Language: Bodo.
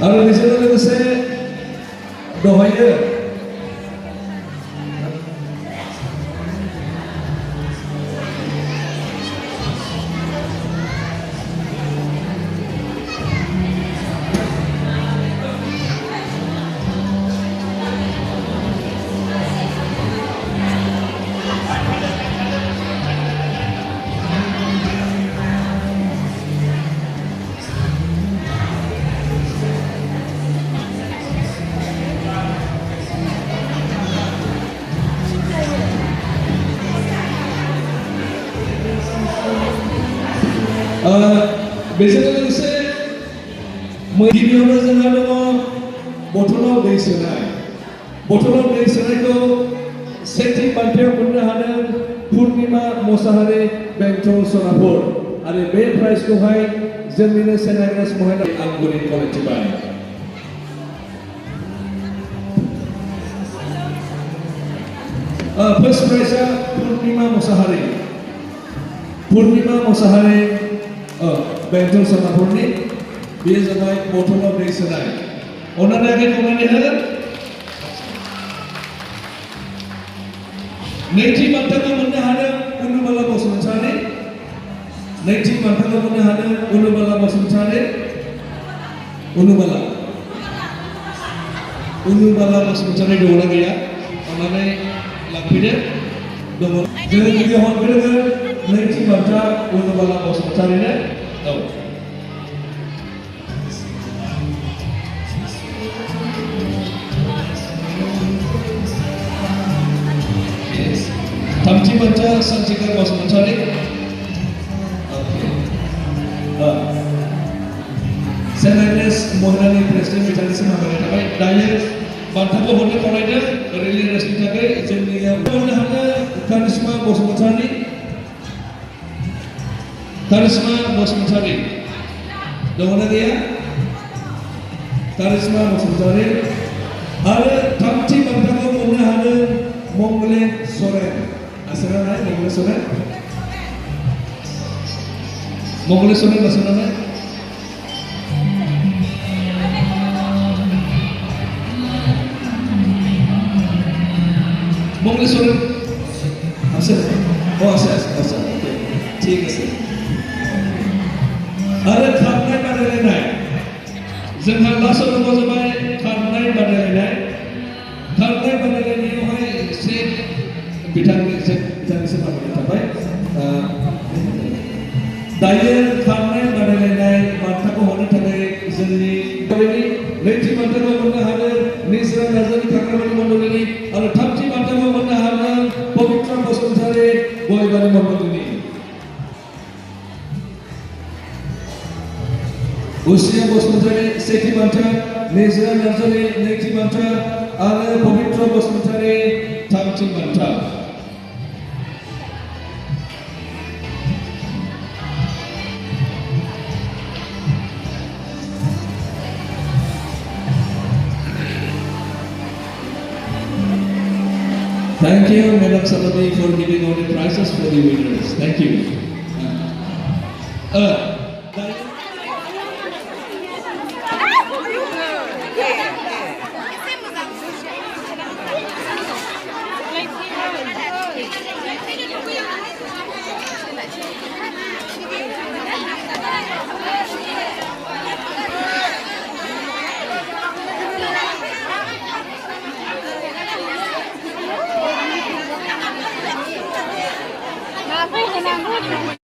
आरो बेजों लोगोसे दहायो बेजों लोगोसे गिबियावनो जोंहा दङ बथलाव दै सोनाय। बथलाव दै सोनायखौ सेथि बान्थायाव मोननो हादों पुर्निमा मोसाहारि बेंटल सनापुर आरो बे प्राइजखौहाय जोंनिनो सेन्ट एग्नेस महिला आंगुरि कलेक्टिभआ। फार्स्ट प्राइजआ पुर्निमा मोसाहारि बेंटल सनापुरनि बेयो जाबाय बथलाव दै सोनाय। अन्नानै आगे खावनानै हो। नैथि बान्थाखौ मोननो हादों उनुबाला बसुमतारी। नैथि बान्थाखौ मोननो हादों उनुबाला बसुमतारी। उनुबाला बसुमतारी दंना गैया? अन्नानै लांफैदो। दङ। जोङो गिबियाव हरग्रोगोन नैथि बान्था उनुबाला बसुमतारीनो। औ। थामथि बान्था सान्तिका बसुमतारी। सेन्ट एग्नेस महिलानि प्रेसिडेन्ट बिथांनिसिम हामलायनाय थाबाय। दायो बान्थाखौ हरनो खावलायदों रिले रेसनि थाखाय जोंनिया हरनो हादों कारिश्मा बसुमतारी। कारिश्मा बसुमतारी दङना गैया? कारिश्मा बसुमतारी आरो थामथि बान्थाखौ मोननो हादों मंगले सोरेन। आसारा नाय मंगले सोरेन। मंगले सोरेन आसारा नाय। मंगले सोरेन আছে আছে ঠিক আছে। आरो खारनाय बादायलायनाय जोंहा लास्टआव दङ जाबाय खारनाय बादायलायनाय। खारनाय बादायलायनायावहाय एसे बिथांनिसिम हामलायनाय थाबाय। दायो खारनाय बादायलायनाय बान्थाखौ हरनो थाखाय जोंनि नैथि बान्थाखौ मोननो हादों निजरा नार्जारि खाग्राबारि मण्डलिनि आरो थामथि बान्थाखौ मोननो हादों पबित्र बसुमतारी गयबारि मण्डलिनि। उसिया बसुमतारी सेथि बान्था, निजरा नार्जारि नैथि बान्था आरो पबित्र बसुमतारी थामथि बान्था। Thank you, Madam Salami, for giving all the prizes for the winners. Thank you. Nah, aku